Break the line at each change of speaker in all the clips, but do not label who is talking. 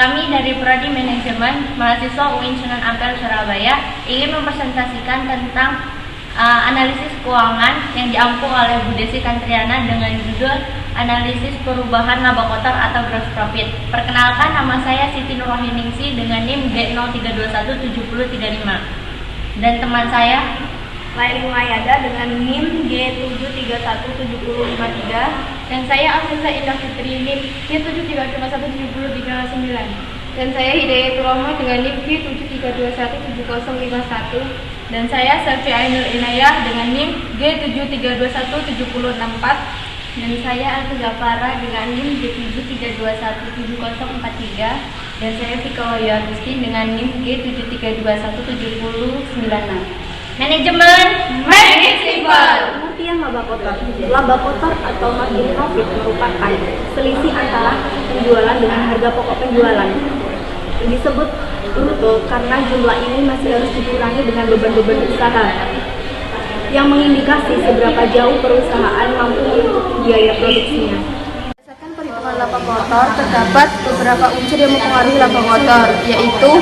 Kami dari Prodi Manajemen, mahasiswa UIN Sunan Ampel Surabaya, ingin mempresentasikan tentang analisis keuangan yang diampu oleh Bu Desi Kantriana dengan judul Analisis Perubahan Laba Kotor atau Gross Profit. Perkenalkan, nama saya Siti Nurwahiningsi dengan NIM G03217035. Dan teman saya
Laili Mayada dengan NIM G731753,
dan saya Afifah Indah Fitri NIM G73217039.
dan saya Hidayatul Rahma dengan NIM G73217051,
Dan saya Selvi Ainul Inayah dengan NIM G73217064.
dan saya Alfi Zafara dengan NIM G73217043,
Dan saya Fika Wahyu Rizky dengan NIM G73217096. Manajemen Make it simple.
Pengertian laba kotor. Laba kotor atau margin profit merupakan selisih antara penjualan dengan harga pokok penjualan. Disebut bruto karena jumlah ini masih harus dikurangi dengan beban-beban usaha yang mengindikasi seberapa jauh perusahaan mampu menutupi biaya produksinya. Berdasarkan perhitungan laba kotor, terdapat beberapa unsur yang mempengaruhi laba kotor, yaitu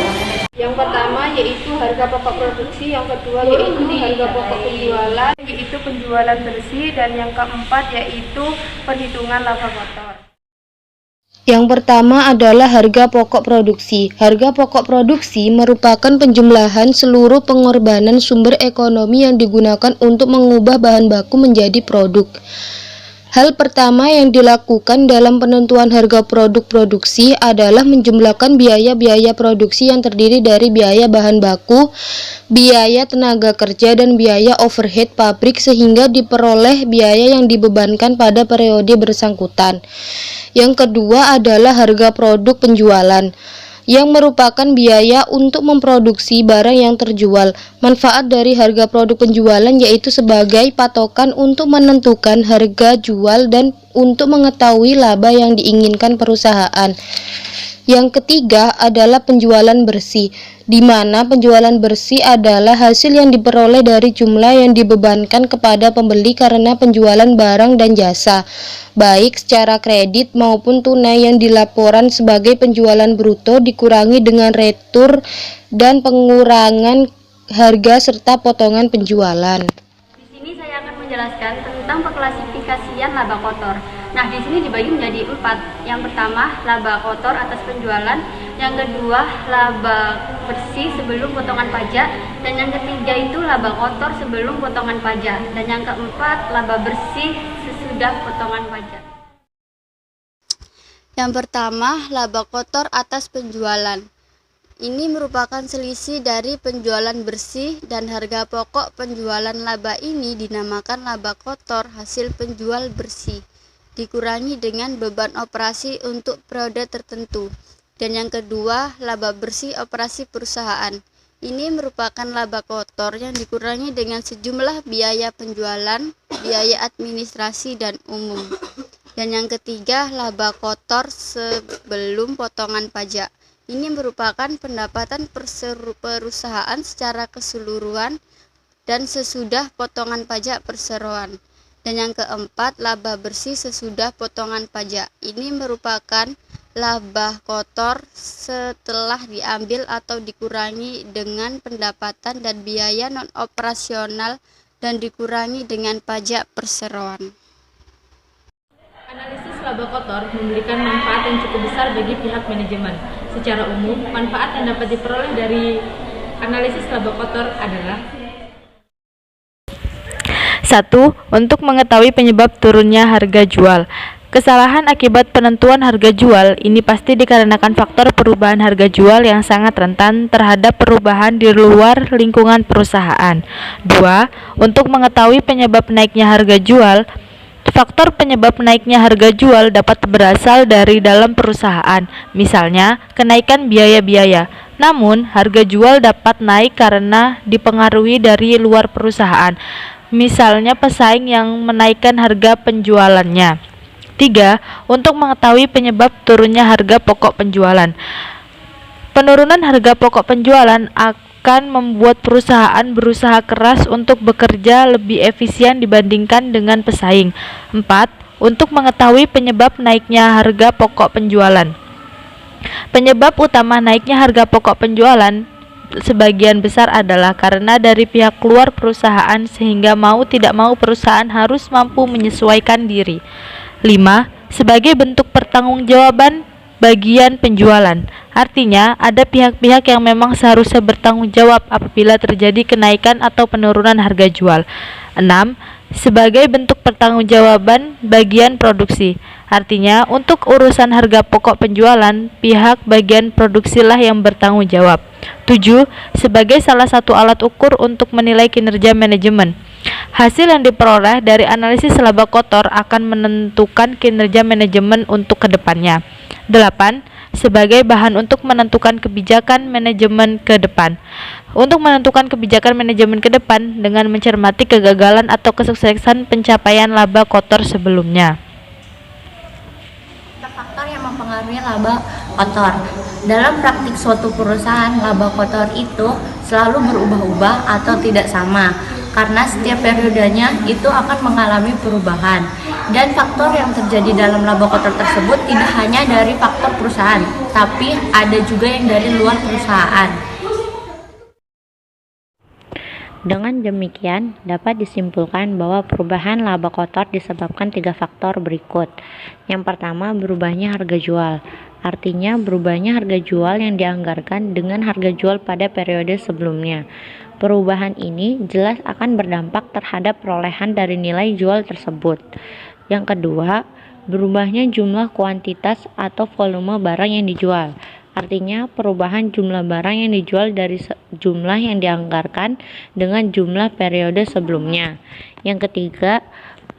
yang pertama yaitu harga pokok produksi, yang kedua yaitu harga pokok penjualan, yaitu penjualan bersih, dan yang keempat yaitu perhitungan laba kotor.
Yang pertama adalah harga pokok produksi. Harga pokok produksi merupakan penjumlahan seluruh pengorbanan sumber ekonomi yang digunakan untuk mengubah bahan baku menjadi produk. Hal pertama yang dilakukan dalam penentuan harga produk produksi adalah menjumlahkan biaya-biaya produksi yang terdiri dari biaya bahan baku, biaya tenaga kerja, dan biaya overhead pabrik sehingga diperoleh biaya yang dibebankan pada periode bersangkutan. Yang kedua adalah harga produk penjualan, yang merupakan biaya untuk memproduksi barang yang terjual. Manfaat dari harga produk penjualan yaitu sebagai patokan untuk menentukan harga jual dan untuk mengetahui laba yang diinginkan perusahaan. Yang ketiga adalah penjualan bersih, di mana penjualan bersih adalah hasil yang diperoleh dari jumlah yang dibebankan kepada pembeli karena penjualan barang dan jasa, baik secara kredit maupun tunai, yang dilaporan sebagai penjualan bruto dikurangi dengan retur dan pengurangan harga serta potongan penjualan.
Di sini saya akan menjelaskan tentang pengklasifikasian laba kotor. Nah, di sini dibagi menjadi 4. Yang pertama, laba kotor atas penjualan. Yang kedua, laba bersih sebelum potongan pajak. Dan yang ketiga itu laba kotor sebelum potongan pajak. Dan yang keempat, laba bersih sesudah potongan pajak.
Yang pertama, laba kotor atas penjualan. Ini merupakan selisih dari penjualan bersih dan harga pokok penjualan. Laba ini dinamakan laba kotor hasil penjual bersih, dikurangi dengan beban operasi untuk periode tertentu. Dan yang kedua, laba bersih operasi perusahaan. Ini merupakan laba kotor yang dikurangi dengan sejumlah biaya penjualan, biaya administrasi, dan umum. Dan yang ketiga, laba kotor sebelum potongan pajak. Ini merupakan pendapatan perusahaan secara keseluruhan dan sesudah potongan pajak perseroan. Dan yang keempat, laba bersih sesudah potongan pajak. Ini merupakan laba kotor setelah diambil atau dikurangi dengan pendapatan dan biaya non-operasional dan dikurangi dengan pajak perseroan.
Analisis laba kotor memberikan manfaat yang cukup besar bagi pihak manajemen. Secara umum, manfaat yang dapat diperoleh dari analisis laba kotor adalah:
1. Untuk mengetahui penyebab turunnya harga jual. Kesalahan akibat penentuan harga jual ini pasti dikarenakan faktor perubahan harga jual yang sangat rentan terhadap perubahan di luar lingkungan perusahaan. 2. Untuk mengetahui penyebab naiknya harga jual. Faktor penyebab naiknya harga jual dapat berasal dari dalam perusahaan, misalnya kenaikan biaya-biaya. Namun, harga jual dapat naik karena dipengaruhi dari luar perusahaan, misalnya pesaing yang menaikkan harga penjualannya. 3. Untuk mengetahui penyebab turunnya harga pokok penjualan. Penurunan harga pokok penjualan akan membuat perusahaan berusaha keras untuk bekerja lebih efisien dibandingkan dengan pesaing. 4. Untuk mengetahui penyebab naiknya harga pokok penjualan. Penyebab utama naiknya harga pokok penjualan sebagian besar adalah karena dari pihak luar perusahaan sehingga mau tidak mau perusahaan harus mampu menyesuaikan diri. 5. Sebagai bentuk pertanggungjawaban bagian penjualan. Artinya, ada pihak-pihak yang memang seharusnya bertanggung jawab apabila terjadi kenaikan atau penurunan harga jual. 6. Sebagai bentuk pertanggungjawaban bagian produksi. Artinya, untuk urusan harga pokok penjualan, pihak bagian produksilah yang bertanggung jawab. 7. Sebagai salah satu alat ukur untuk menilai kinerja manajemen. Hasil yang diperoleh dari analisis laba kotor akan menentukan kinerja manajemen untuk kedepannya. 8. Sebagai bahan untuk menentukan kebijakan manajemen ke depan. Untuk menentukan kebijakan manajemen ke depan dengan mencermati kegagalan atau kesuksesan pencapaian laba kotor sebelumnya.
Faktor yang mempengaruhi laba kotor. Dalam praktik suatu perusahaan, laba kotor itu selalu berubah-ubah atau tidak sama, karena setiap periodenya itu akan mengalami perubahan. Dan faktor yang terjadi dalam laba kotor tersebut tidak hanya dari faktor perusahaan, tapi ada juga yang dari luar perusahaan.
Dengan demikian, dapat disimpulkan bahwa perubahan laba kotor disebabkan 3 faktor berikut. Yang pertama, berubahnya harga jual. Artinya, berubahnya harga jual yang dianggarkan dengan harga jual pada periode sebelumnya. Perubahan ini jelas akan berdampak terhadap perolehan dari nilai jual tersebut. Yang kedua, berubahnya jumlah kuantitas atau volume barang yang dijual. Artinya, perubahan jumlah barang yang dijual dari jumlah yang dianggarkan dengan jumlah periode sebelumnya. Yang ketiga,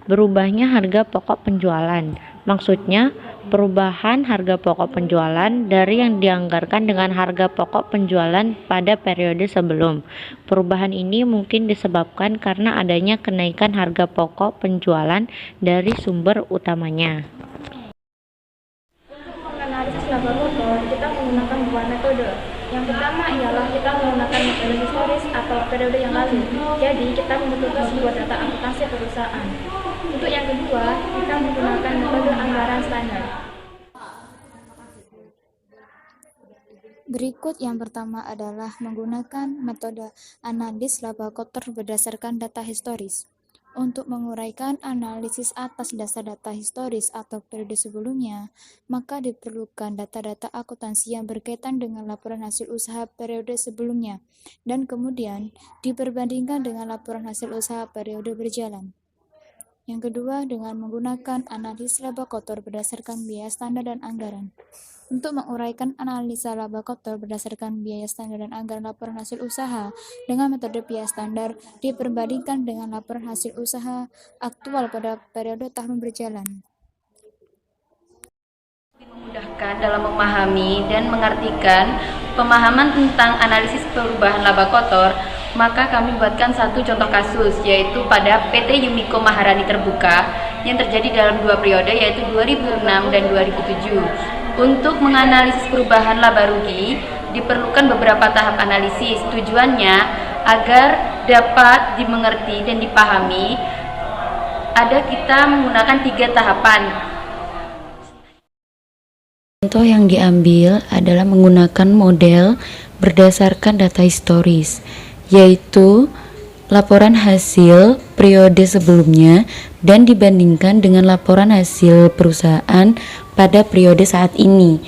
berubahnya harga pokok penjualan. Maksudnya, perubahan harga pokok penjualan dari yang dianggarkan dengan harga pokok penjualan pada periode sebelum. Perubahan ini mungkin disebabkan karena adanya kenaikan harga pokok penjualan dari sumber utamanya.
Menganalisis laba kotor, kita menggunakan dua metode. Yang pertama ialah kita menggunakan metode historis atau periode yang lalu. Jadi, kita membutuhkan sebuah data akuntansi perusahaan. Untuk yang kedua, kita menggunakan metode anggaran standar.
Berikut yang pertama adalah menggunakan metode analis laba kotor berdasarkan data historis. Untuk menguraikan analisis atas dasar data historis atau periode sebelumnya, maka diperlukan data-data akuntansi yang berkaitan dengan laporan hasil usaha periode sebelumnya, dan kemudian diperbandingkan dengan laporan hasil usaha periode berjalan. Yang kedua, dengan menggunakan analisis laba kotor berdasarkan biaya standar dan anggaran. Untuk menguraikan analisa laba kotor berdasarkan biaya standar dan anggaran laporan hasil usaha dengan metode biaya standar diperbandingkan dengan laporan hasil usaha aktual pada periode tahun berjalan.
Memudahkan dalam memahami dan mengartikan pemahaman tentang analisis perubahan laba kotor, maka kami buatkan satu contoh kasus, yaitu pada PT Yumiko Maharani Terbuka yang terjadi dalam 2 periode, yaitu 2006 dan 2007. Untuk menganalisis perubahan laba rugi, diperlukan beberapa tahap analisis. Tujuannya agar dapat dimengerti dan dipahami, kita menggunakan 3 tahapan.
Contoh yang diambil adalah menggunakan model berdasarkan data historis, yaitu laporan hasil periode sebelumnya dan dibandingkan dengan laporan hasil perusahaan pada periode saat ini.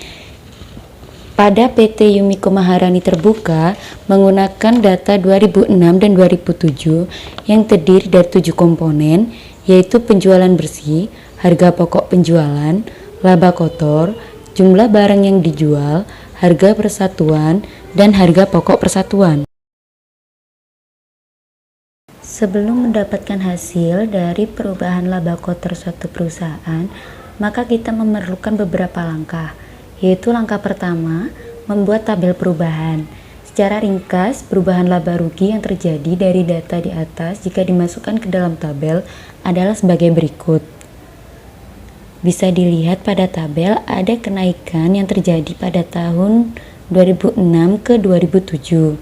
Pada PT Yumiko Maharani Terbuka menggunakan data 2006 dan 2007 yang terdiri dari 7 komponen, yaitu penjualan bersih, harga pokok penjualan, laba kotor, jumlah barang yang dijual, harga persatuan, dan harga pokok persatuan. Sebelum mendapatkan hasil dari perubahan laba kotor suatu perusahaan, maka kita memerlukan beberapa langkah, yaitu langkah pertama, membuat tabel perubahan. Secara ringkas, perubahan laba rugi yang terjadi dari data di atas jika dimasukkan ke dalam tabel adalah sebagai berikut. Bisa dilihat pada tabel ada kenaikan yang terjadi pada tahun 2006 ke 2007.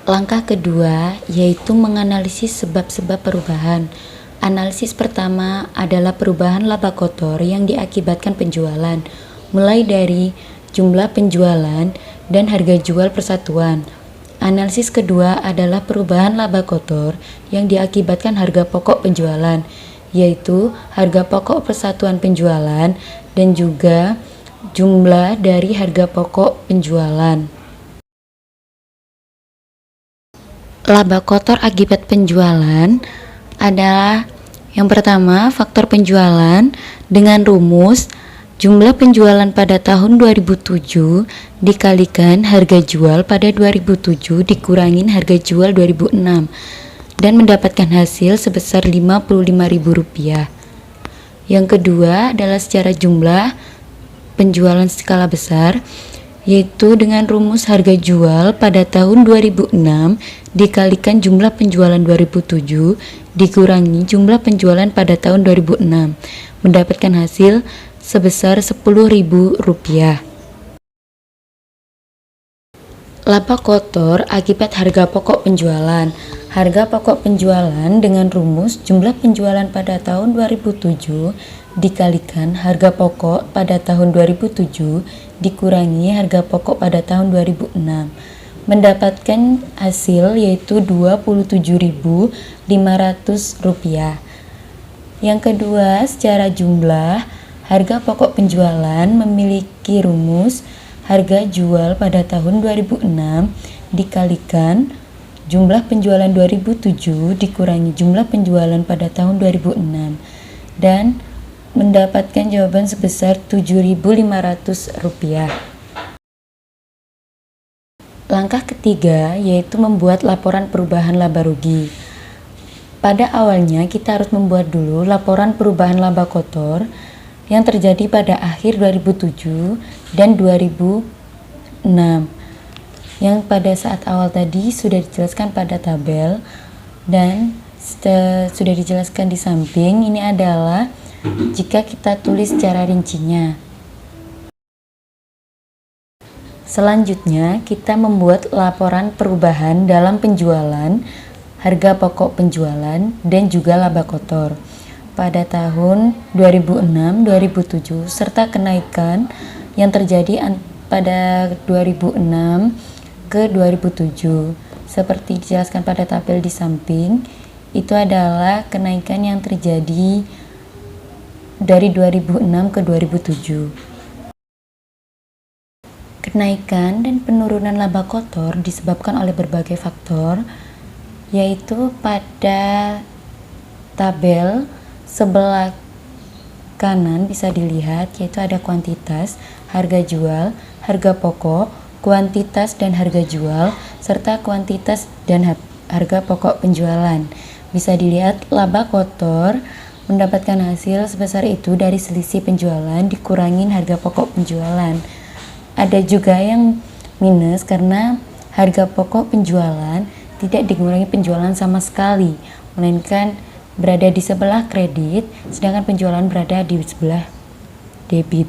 Langkah kedua yaitu menganalisis sebab-sebab perubahan.
Analisis pertama adalah perubahan laba kotor yang diakibatkan penjualan, mulai dari jumlah penjualan dan harga jual persatuan. Analisis kedua adalah perubahan laba kotor yang diakibatkan harga pokok penjualan, yaitu harga pokok persatuan penjualan dan juga jumlah dari harga pokok penjualan. Laba kotor akibat penjualan adalah yang pertama, faktor penjualan dengan rumus jumlah penjualan pada tahun 2007 dikalikan harga jual pada 2007 dikurangin harga jual 2006 dan mendapatkan hasil sebesar Rp55.000. Yang kedua adalah secara jumlah penjualan skala besar, yaitu dengan rumus harga jual pada tahun 2006 dikalikan jumlah penjualan 2007 dikurangi jumlah penjualan pada tahun 2006 mendapatkan hasil sebesar Rp10.000. Laba kotor akibat harga pokok penjualan. Harga pokok penjualan dengan rumus jumlah penjualan pada tahun 2007 dikalikan harga pokok pada tahun 2007 dikurangi harga pokok pada tahun 2006 mendapatkan hasil yaitu Rp27.500. Yang kedua, secara jumlah harga pokok penjualan memiliki rumus harga jual pada tahun 2006 dikalikan jumlah penjualan 2007 dikurangi jumlah penjualan pada tahun 2006 dan mendapatkan jawaban sebesar Rp7.500. Langkah ketiga yaitu membuat laporan perubahan laba rugi. Pada awalnya kita harus membuat dulu laporan perubahan laba kotor yang terjadi pada akhir 2007 dan 2006 yang pada saat awal tadi sudah dijelaskan pada tabel dan sudah dijelaskan di samping. Ini adalah jika kita tulis secara rincinya. Selanjutnya kita membuat laporan perubahan dalam penjualan, harga pokok penjualan, dan juga laba kotor pada tahun 2006-2007 serta kenaikan yang terjadi pada 2006 ke 2007 seperti dijelaskan pada tabel di samping. Itu adalah kenaikan yang terjadi dari 2006 ke 2007. Kenaikan dan penurunan laba kotor disebabkan oleh berbagai faktor, yaitu pada tabel sebelah kanan bisa dilihat, yaitu ada kuantitas, harga jual, harga pokok, kuantitas dan harga jual, serta kuantitas dan harga pokok penjualan. Bisa dilihat laba kotor mendapatkan hasil sebesar itu dari selisih penjualan dikurangin harga pokok penjualan. Ada juga yang minus karena harga pokok penjualan tidak dikurangi penjualan sama sekali, melainkan berada di sebelah kredit, sedangkan penjualan berada di sebelah debit.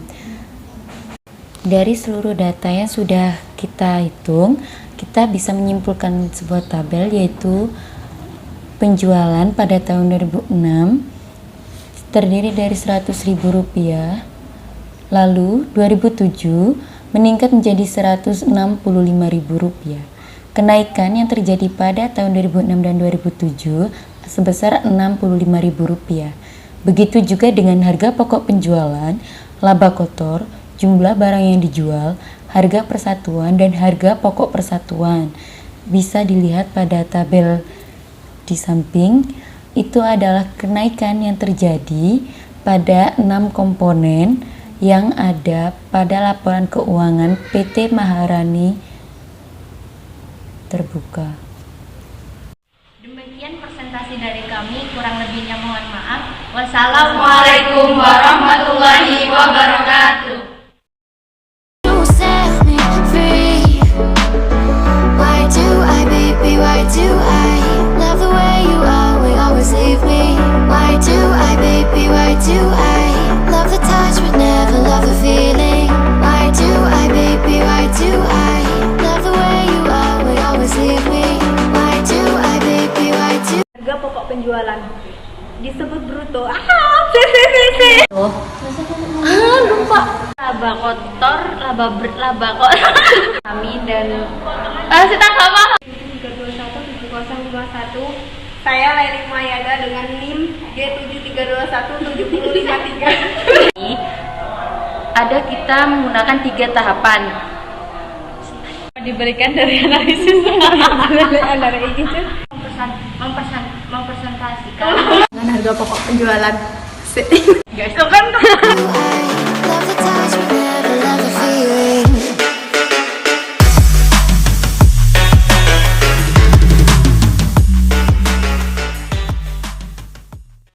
Dari seluruh data yang sudah kita hitung, kita bisa menyimpulkan sebuah tabel yaitu penjualan pada tahun 2006 terdiri dari Rp100.000, lalu 2007 meningkat menjadi Rp165.000. Kenaikan yang terjadi pada tahun 2006 dan 2007 sebesar Rp65.000. Begitu juga dengan harga pokok penjualan, laba kotor, jumlah barang yang dijual, harga persatuan, dan harga pokok persatuan. Bisa dilihat pada tabel di samping, itu adalah kenaikan yang terjadi pada 6 komponen yang ada pada laporan keuangan PT Maharani terbuka.
Demikian presentasi dari kami, kurang lebihnya mohon maaf. Wassalamualaikum warahmatullahi wabarakatuh.
Harga pokok penjualan. disebut bruto.
Lupa. Laba kotor, laba kotor. Kami dan kita nggak paham.
3217051. Saya Leni Mayaga dengan NIM G73217053.
Ada kita menggunakan 3 tahapan. Diberikan dari analisis. Mempresentasikan
Dengan harga pokok penjualan.
guys.